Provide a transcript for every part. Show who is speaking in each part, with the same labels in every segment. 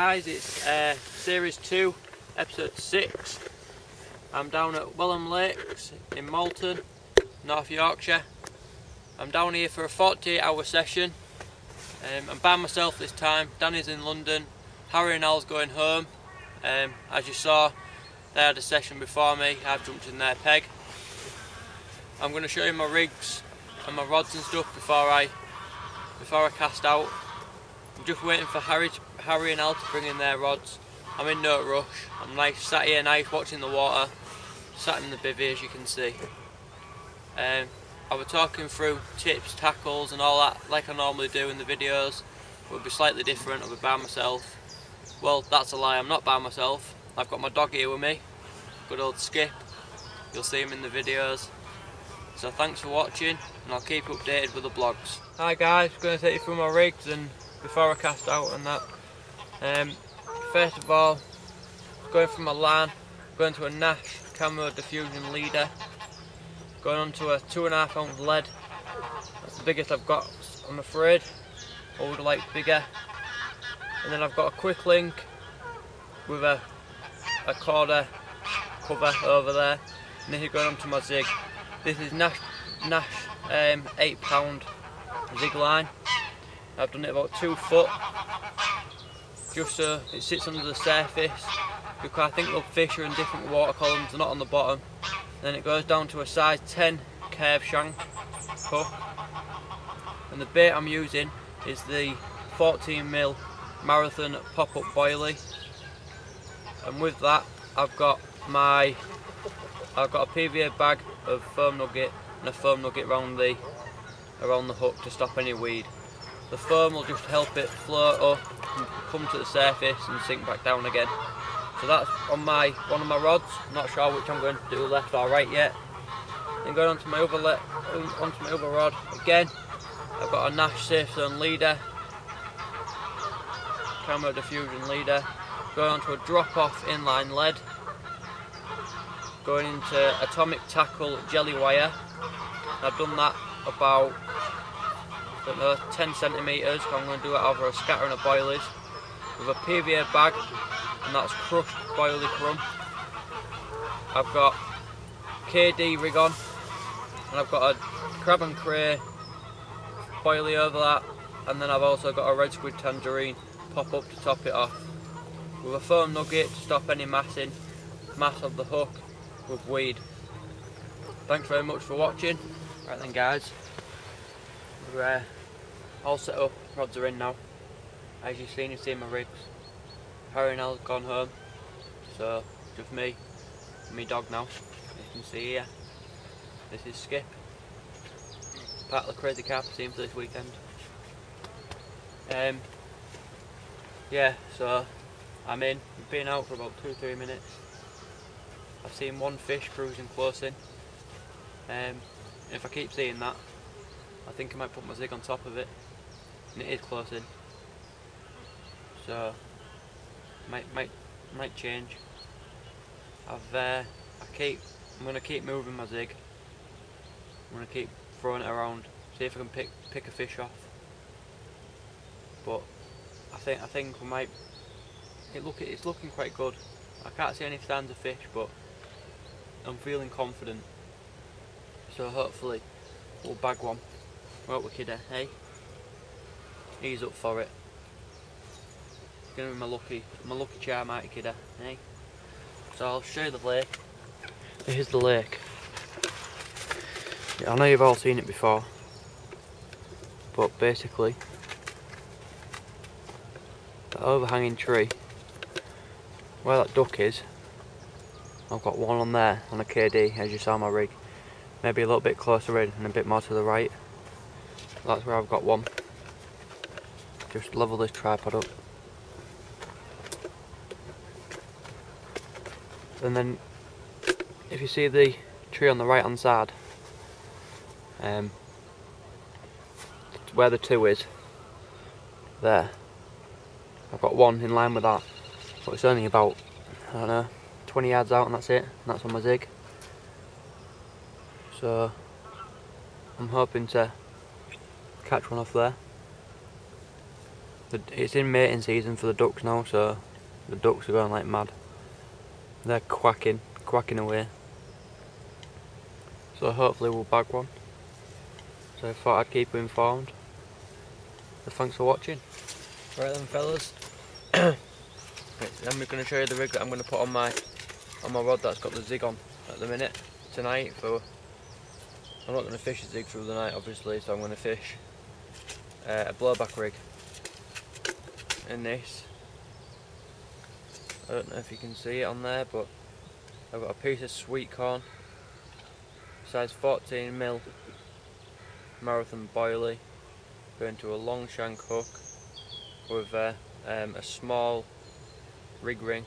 Speaker 1: guys, it's series 2, episode 6. I'm down at Welham Lakes in Malton, North Yorkshire. I'm down here for a 48-hour session. I'm by myself this time. Danny's in London, Harry and Al's going home. As you saw, they had a session before me. I've jumped in their peg. I'm going to show you my rigs and my rods and stuff before I cast out. I'm just waiting for Harry and Al to bring in their rods. I'm in no rush. I'm sat here nice watching the water, sat in the bivvy as you can see. I was talking through tips, tackles and all that like I normally do in the videos. It would be slightly different. I'll be by myself. Well, that's a lie, I'm not by myself. I've got my dog here with me, good old Skip. You'll see him in the videos. So thanks for watching, and I'll keep you updated with the vlogs. Hi guys, I'm going to take you through my rigs and before I cast out and that. First of all, going from my LAN, going to a Nash camo diffusion leader, going on to a 2.5 ounce lead. That's the biggest I've got, I'm afraid. I would like bigger. And then I've got a quick link with a quarter cover over there, and this is going on to my zig. This is Nash 8-pound zig line. I've done it about 2 foot, just so it sits under the surface, because I think the fish are in different water columns, they're not on the bottom. Then it goes down to a size 10 curved shank hook, and the bait I'm using is the 14mm Marathon pop-up boilie, and with that I've got a PVA bag of foam nugget and a foam nugget around the hook to stop any weed. The foam will just help it float up and come to the surface and sink back down again. So that's on one of my rods. I'm not sure which I'm going to do, left or right yet. Then going onto my other rod again, I've got a Nash Safe Zone leader, camo diffusion leader, going onto a drop-off inline lead, going into atomic tackle jelly wire. I've done that about 10 centimetres, so I'm going to do it over a scattering of boilies with a PVA bag, and that's crushed boilie crumb. I've got KD rig on, and I've got a crab and cray boilie over that, and then I've also got a red squid tangerine pop up to top it off, with a foam nugget to stop any mass of the hook with weed. Thanks very much for watching. Right then guys, we're all set up, rods are in now. As you've seen my rigs. Harry and Al's gone home, so just me and my dog now. As you can see here, this is Skip, part of the CrazyCarper team for this weekend. Yeah, so I'm in. We've been out for about 2-3 minutes. I've seen one fish cruising close in. If I keep seeing that, I think I might put my zig on top of it, and it is close in. So might change. I'm gonna keep moving my zig. I'm gonna keep throwing it around, see if I can pick a fish off. But I think we might. It's looking quite good. I can't see any signs of fish, but I'm feeling confident. So hopefully we'll bag one. What we kidder, hey? He's up for it. It's gonna be my lucky charm, mighty kidder, hey? So I'll show you the lake. Here's the lake. Yeah, I know you've all seen it before, but basically the overhanging tree where that duck is, I've got one on there on a KD, as you saw my rig. Maybe a little bit closer in and a bit more to the right. That's where I've got one. Just level this tripod up. And then if you see the tree on the right hand side, where the 2 is, there, I've got one in line with that, but it's only about, I don't know, 20 yards out, and that's it, and that's on my zig. So I'm hoping to catch one off there. It's in mating season for the ducks now, so the ducks are going like mad. They're quacking away. So hopefully we'll bag one. So I thought I'd keep you informed. So thanks for watching. Right then fellas. Right, then we're going to show you the rig that I'm going to put on my rod that's got the zig on at the minute tonight. I'm not going to fish a zig through the night obviously, so I'm going to fish a blowback rig in this. I don't know if you can see it on there, but I've got a piece of sweet corn, size 14mm marathon boilie, going to a long shank hook with a small rig ring,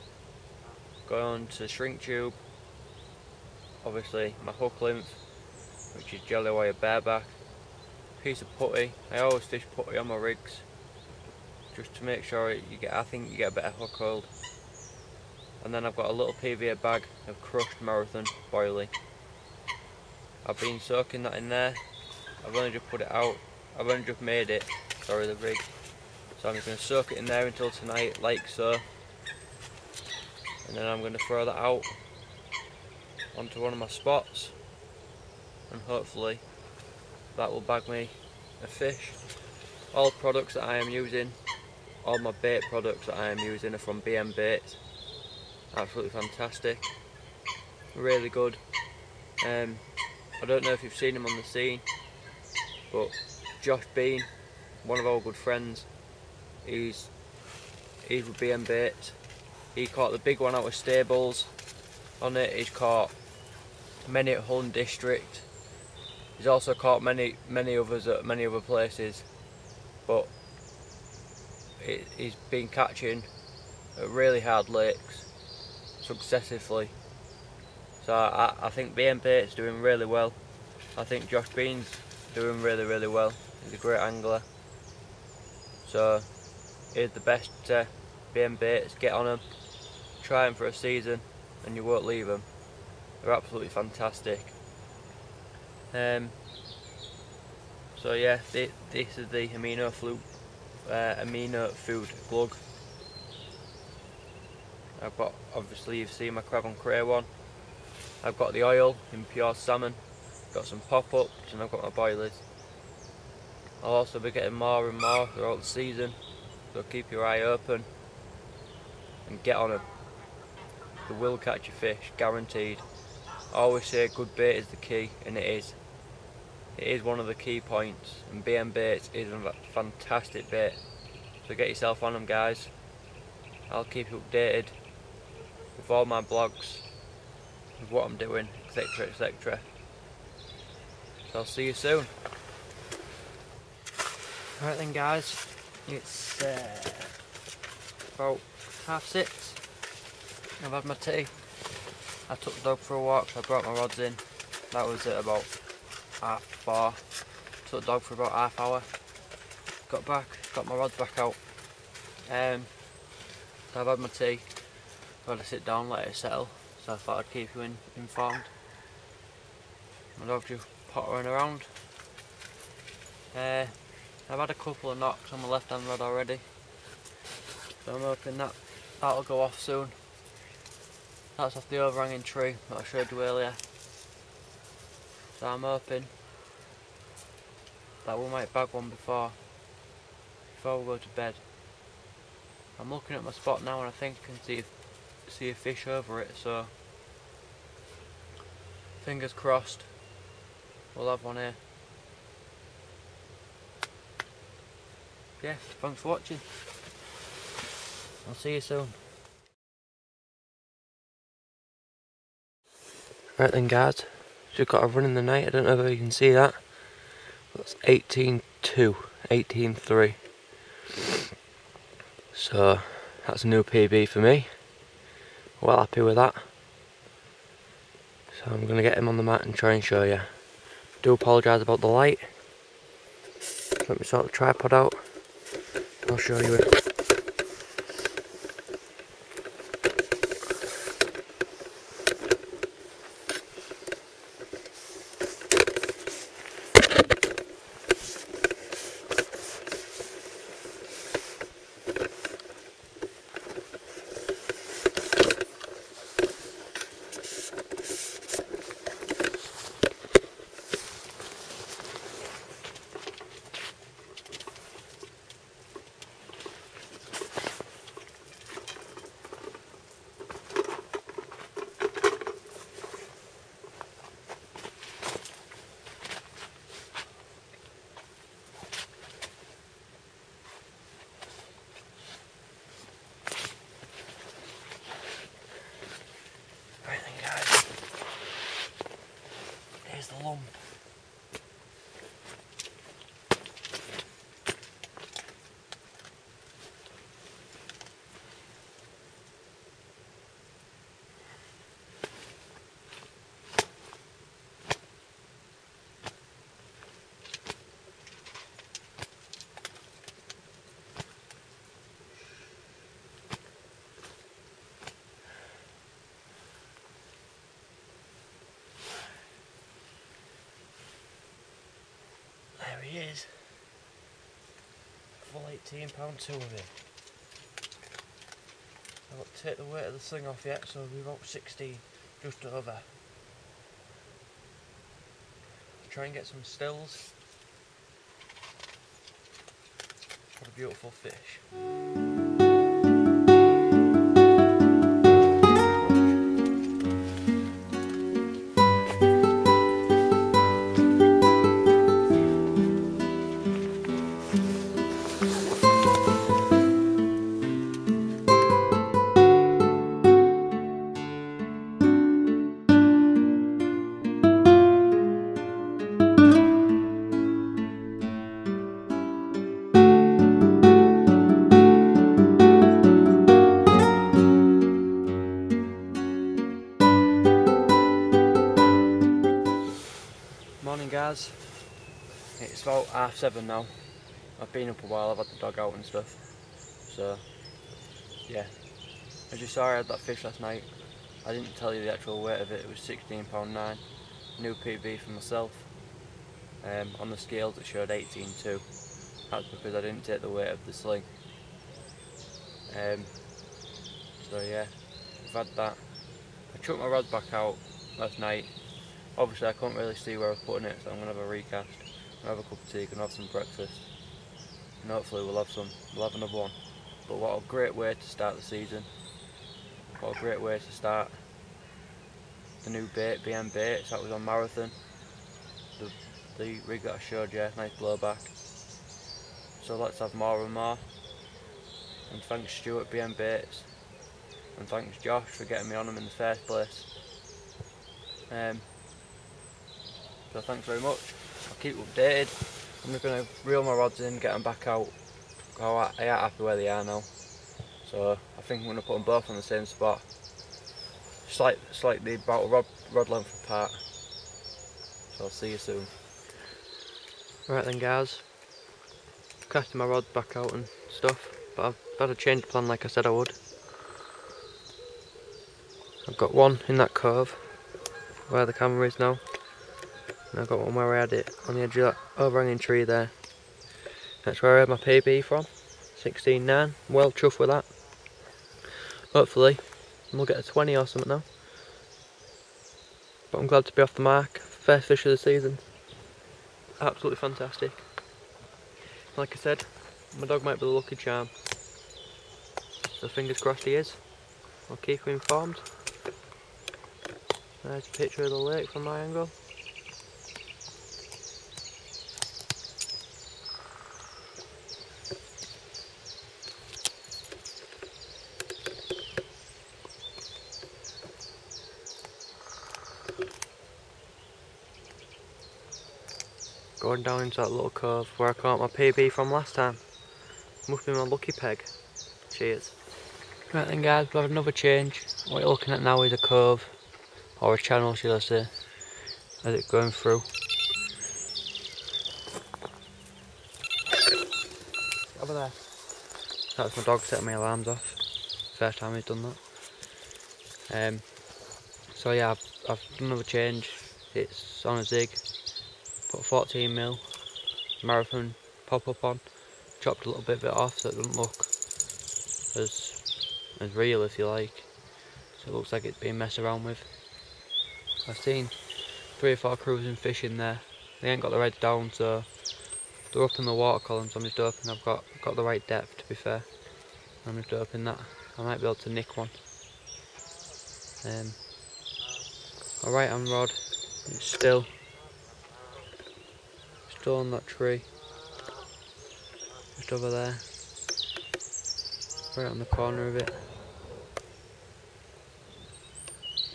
Speaker 1: going to shrink tube, obviously my hook length, which is jelly wire bareback, piece of putty. I always fish putty on my rigs, just to make sure I think you get a better hook hold. And then I've got a little PVA bag of crushed marathon boilie. I've been soaking that in there. I've only just put it out. I've only just made it, sorry, the rig. So I'm just going to soak it in there until tonight, like so. And then I'm going to throw that out onto one of my spots. And hopefully that will bag me a fish. All products that I am using, all my bait products that I am using are from BM Baits. Absolutely fantastic, really good. I don't know if you've seen him on the scene, but Josh Bean, one of our good friends, he's with BM Baits. He caught the big one out of Stables on it. He's caught many at Hull District. He's also caught many others at many other places, but he's been catching at really hard lakes successively. So I think BM Bait's doing really well. I think Josh Bean's doing really well. He's a great angler. So here's the best BM Baits. Get on them, try them for a season, and you won't leave them. They're absolutely fantastic. So yeah, this is the amino food glug. I've got, obviously you've seen my crab and cray one. I've got the oil in pure salmon, got some pop-ups, and I've got my boilies. I'll also be getting more and more throughout the season, so keep your eye open and get on them. They will catch a fish, guaranteed. I always say good bait is the key, and it is. It is one of the key points, and BM Baits is a fantastic bait. So get yourself on them, guys. I'll keep you updated with all my blogs, with what I'm doing, etc, etc. So I'll see you soon. Right then guys, it's about 6:30. I've had my tea. I took the dog for a walk, so I brought my rods in. That was at about 4:30. Took the dog for about half hour. Got back, got my rods back out. So I've had my tea. I've had to sit down, let it settle. So I thought I'd keep you informed. My dog's just pottering around. I've had a couple of knocks on my left hand rod already. So I'm hoping that'll go off soon. That's off the overhanging tree that I showed you earlier. So I'm hoping that we might bag one before we go to bed. I'm looking at my spot now and I think I can see a fish over it, so fingers crossed we'll have one here. Yeah, thanks for watching. I'll see you soon. Right then guys, just got a run in the night. I don't know if you can see that. That's 18.2, 18.3. So that's a new PB for me. Well happy with that. So I'm going to get him on the mat and try and show you. Do apologise about the light. Let me sort the tripod out. I'll show you it. full 18-pound 2 of it. I've got to take the weight of the sling off yet, so we're about 16, just over. Try and get some stills. What a beautiful fish. Morning guys, it's about 7:30 now. I've been up a while, I've had the dog out and stuff. So yeah, as you saw I had that fish last night. I didn't tell you the actual weight of it, it was 16.9 £9, new PB for myself. On the scales it showed 18.2, that's because I didn't take the weight of the sling. So yeah, I've had that. I chucked my rod back out last night. Obviously I couldn't really see where I was putting it, so I'm going to have a recast, have a cup of tea, and have some breakfast, and hopefully we'll have another one. But what a great way to start the season, what a great way to start the new bait, BM baits. That was on Marathon, the rig that I showed you, nice blowback. So let's have more and more, and thanks Stuart BM Baits, and thanks Josh for getting me on them in the first place. So thanks very much. I'll keep you updated. I'm just going to reel my rods in, get them back out. I ain't happy where they are now. So I think I'm going to put them both on the same spot. Slightly about a rod length apart. So I'll see you soon. Right then guys, casting my rod back out and stuff, but I've had a change of plan like I said I would. I've got one in that cove where the camera is now. And I've got one where I had it on the edge of that overhanging tree there. That's where I had my PB from, 16.9, well chuffed with that. Hopefully we'll get a 20 or something now. But I'm glad to be off the mark, first fish of the season. Absolutely fantastic. Like I said, my dog might be the lucky charm. So fingers crossed he is. I'll keep him informed. There's a picture of the lake from my angle. Going down into that little cove where I caught my PB from last time. Must be my lucky peg. Cheers. Right then guys, we'll have another change. What you're looking at now is a cove, or a channel should I say, as it's going through. Over there. That's my dog setting my alarms off. First time he's done that. So yeah, I've done another change. It's on a zig. Put 14mm Marathon pop up on. Chopped a little bit of it off so it doesn't look as real if you like. So it looks like it's being messed around with. I've seen 3 or 4 cruising fish in there. They ain't got the heads down, so they're up in the water column, so I'm just hoping I've got the right depth, to be fair. I'm just hoping that I might be able to nick one. My right hand rod, it's still on that tree, just over there, right on the corner of it.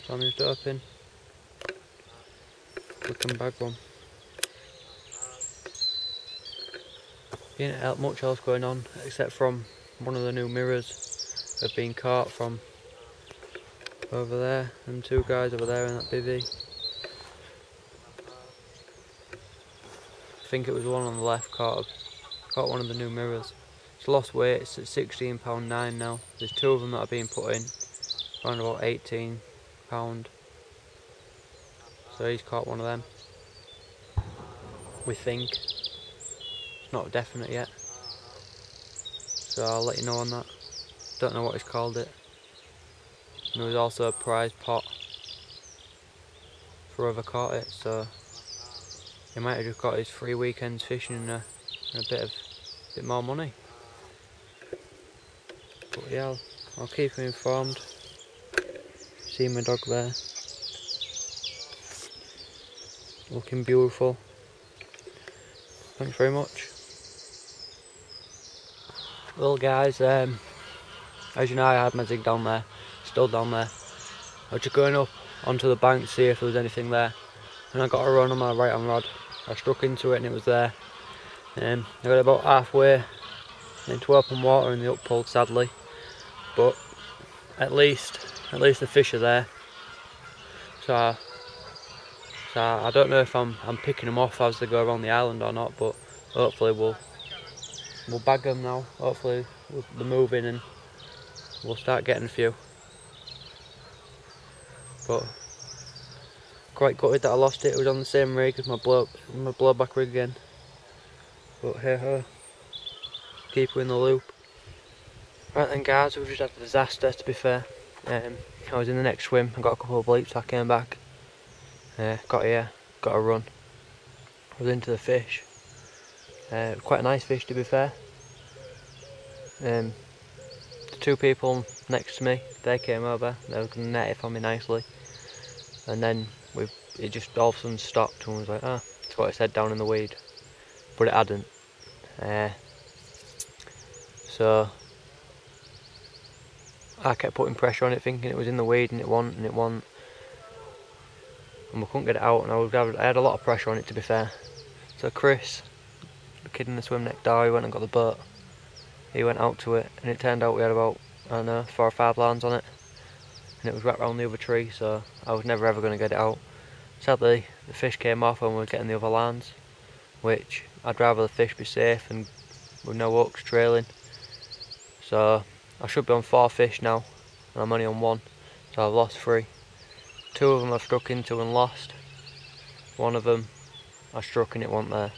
Speaker 1: So I'm just hoping we can bag one. Ain't much else going on except from one of the new mirrors have been caught from over there, and 2 guys over there in that bivvy. I think it was the one on the left caught one of the new mirrors. It's lost weight, it's at £16.9 now. There's 2 of them that are being put in, around about £18. So he's caught one of them. We think. It's not definite yet. so I'll let you know on that. Don't know what he's called it. And there was also a prize pot for whoever caught it, so he might have just got his 3 weekends fishing and a bit more money. But yeah, I'll keep him informed. See my dog there, looking beautiful. Thanks very much. Well guys, as you know, I had my zig down there, still down there. I was just going up onto the bank to see if there was anything there, and I got a run on my right hand rod. I struck into it and it was there. I got about halfway into open water in the up pull, sadly, but at least the fish are there. So I don't know if I'm picking them off as they go around the island or not, but hopefully we'll bag them now. Hopefully they're moving and we'll start getting a few. But quite gutted that I lost it. It was on the same rig as my blowback rig again. But hey ho, keep her in the loop. Right then guys, we've just had a disaster, to be fair. I was in the next swim, I got a couple of bleeps, I came back, got here, got a run. I was into the fish. Quite a nice fish, to be fair. The 2 people next to me, they came over, they were going to net it for me nicely. And then it just all of a sudden stopped and was like, ah, that's what it said down in the weed. But it hadn't. So I kept putting pressure on it, thinking it was in the weed, and it wasn't, and we couldn't get it out, and I had a lot of pressure on it, to be fair. So Chris, the kid in the swim next door, he went and got the boat. He went out to it, and it turned out we had about, I don't know, 4 or 5 lines on it, and it was wrapped around the other tree, so I was never ever going to get it out. Sadly, the fish came off when we were getting the other lines, which I'd rather the fish be safe and with no hooks trailing. So I should be on 4 fish now, and I'm only on 1, so I've lost 3. 2 of them I've struck into and lost. 1 of them I struck and it wasn't there.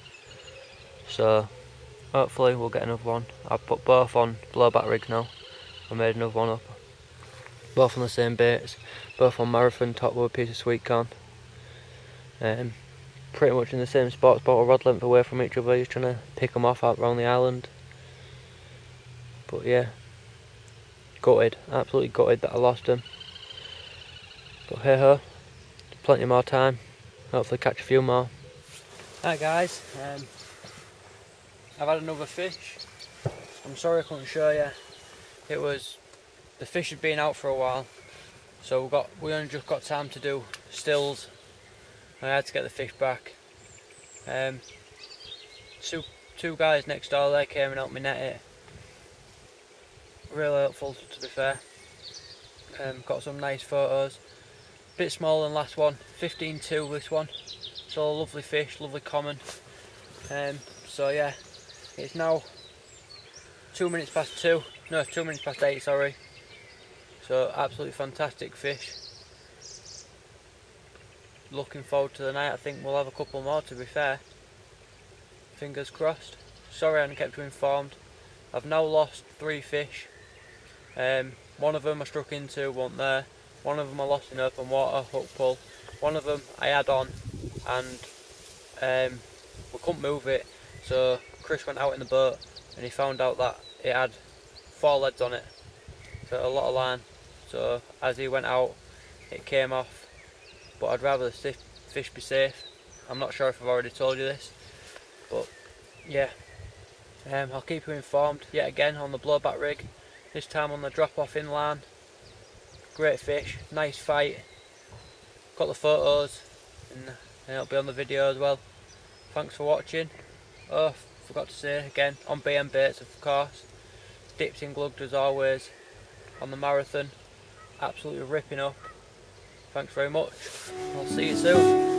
Speaker 1: So hopefully we'll get another one. I've put both on blowback rigs now. I made another one up. Both on the same baits, both on marathon, top with a piece of sweet corn. Pretty much in the same spots, about a rod length away from each other, just trying to pick them off out around the island. But yeah, gutted, absolutely gutted that I lost them. But hey ho, plenty more time, hopefully catch a few more. Hi guys, I've had another fish. I'm sorry I couldn't show you. The fish had been out for a while, so we only just got time to do stills. I had to get the fish back. Two guys next door, they came and helped me net it. Really helpful, to be fair. Got some nice photos. Bit smaller than last one, 15.2 this one. Still a lovely fish, lovely common. So yeah, it's now 2 minutes past 2. No, 2 minutes past 8, sorry. So absolutely fantastic fish. Looking forward to the night. I think we'll have a couple more, to be fair. Fingers crossed. Sorry I hadn't kept you informed. I've now lost 3 fish. One of them I struck into, wasn't there. One of them I lost in open water, hook pull. One of them I had on and we couldn't move it. So Chris went out in the boat and he found out that it had 4 leads on it. So a lot of line. So as he went out, it came off. But I'd rather the fish be safe. I'm not sure if I've already told you this, but yeah, I'll keep you informed yet again on the blowback rig, this time on the drop off inland. Great fish, nice fight, got the photos and it'll be on the video as well. Thanks for watching. Oh, forgot to say again, on BM baits of course, dipped in glugged as always, on the marathon, absolutely ripping up. Thanks very much. I'll see you soon.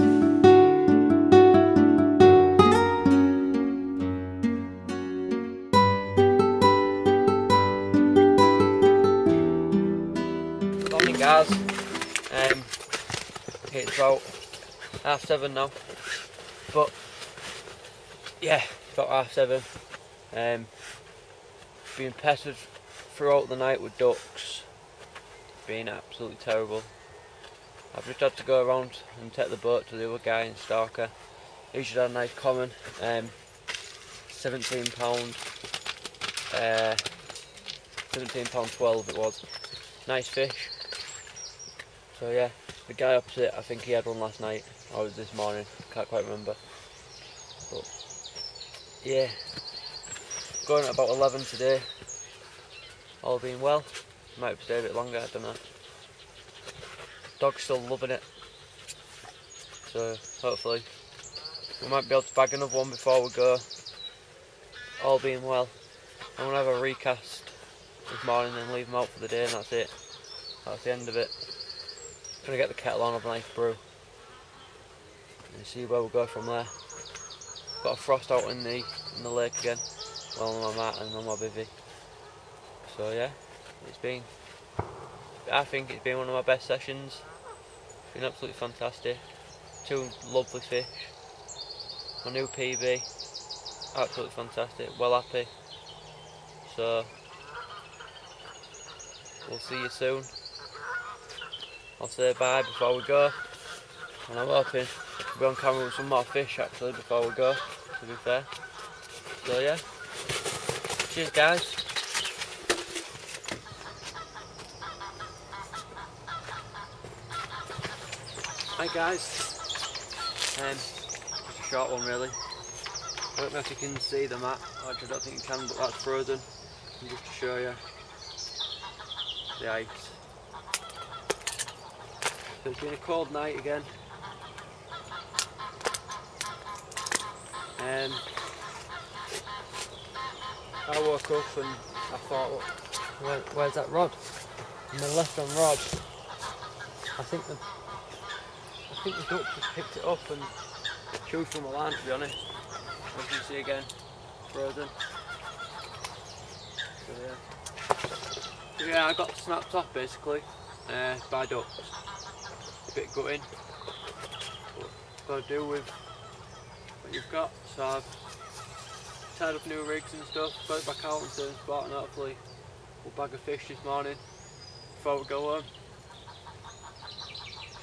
Speaker 1: Good morning guys. It's about 7:30 now. But yeah, about 7:30. being pestered throughout the night with ducks. Being absolutely terrible. I've just had to go around and take the boat to the other guy in Stalker. He should have a nice common, £17, £17.12 it was. Nice fish. So yeah, the guy opposite, I think he had one last night, or was this morning, can't quite remember. But yeah, going at about 11 today, all being well. Might have stayed a bit longer, I don't know. Dog's still loving it, so hopefully we might be able to bag another one before we go, all being well. I'm going to have a recast this morning and leave them out for the day, and that's it. That's the end of it. Going to get the kettle on, have a nice brew and see where we go from there. Got a frost out in the lake again, well on my mat and on my bivvy. So yeah, I think it's been one of my best sessions. It's been absolutely fantastic. 2 lovely fish. My new PB, absolutely fantastic. Well happy. So we'll see you soon. I'll say bye before we go, and I'm hoping to be on camera with some more fish actually before we go, to be fair. So yeah, cheers guys. Hi guys, just a short one really. I don't know if you can see the mat, actually I don't think you can, but that's frozen. And just to show you the ice. So it's been a cold night again. I woke up and I thought, where's that rod? And the left on rod, I think the duck just picked it up and chewed from the line, to be honest. As you can see again, frozen. So yeah, I got snapped off basically by ducks. A bit gutting, but got to do with what you've got. So I've tied up new rigs and stuff, got it back out and same spot, and hopefully we'll bag a fish this morning before we go home.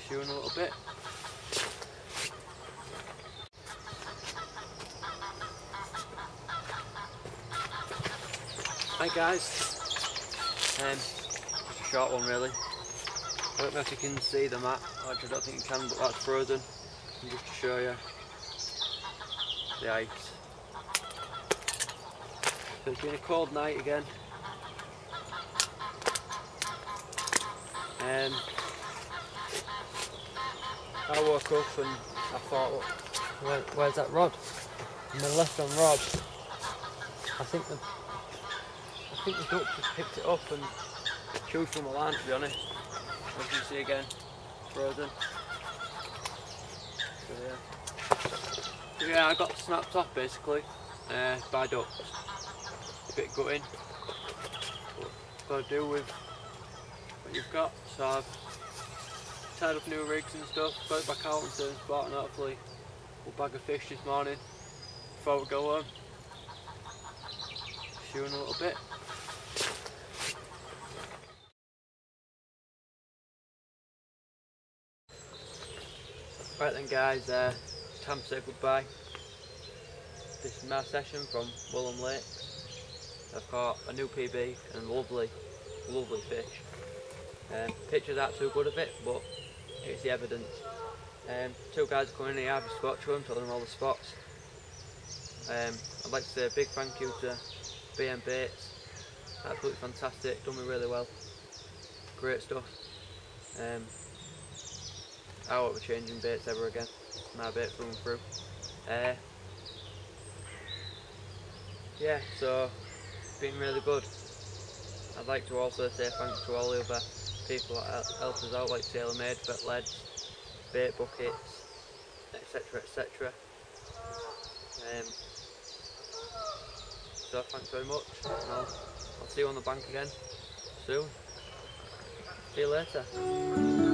Speaker 1: See you in a little bit. Hi guys, just a short one really. I don't know if you can see the mat, actually I don't think you can, but that's frozen. And just to show you the ice. So it's been a cold night again. I woke up and I thought, where's that rod? And the left on rod, I think the duck just picked it up and chewed from the line, to be honest. As you can see again, frozen. So yeah, I got snapped off basically by ducks. A bit gutting, but got to do with what you've got. So I've tied up new rigs and stuff, got it back out and same spot, and hopefully we'll bag a fish this morning before we go home. See you in a little bit. Right then guys, time to say goodbye. This is my session from Welham Lake. I've caught a new PB and lovely fish. Pictures aren't too good of it, but it's the evidence. 2 guys are coming in here, I've spoke to them, told them all the spots. I'd like to say a big thank you to BM Baits. Absolutely fantastic, done me really well. Great stuff. I won't be changing baits ever again. My bait through and through. Yeah, so it's been really good. I'd like to also say thanks to all the other people that helped us out, like Sailor Made, Vet Leads, Bait Buckets, etc, etc. So thanks very much, and I'll see you on the bank again soon. See you later.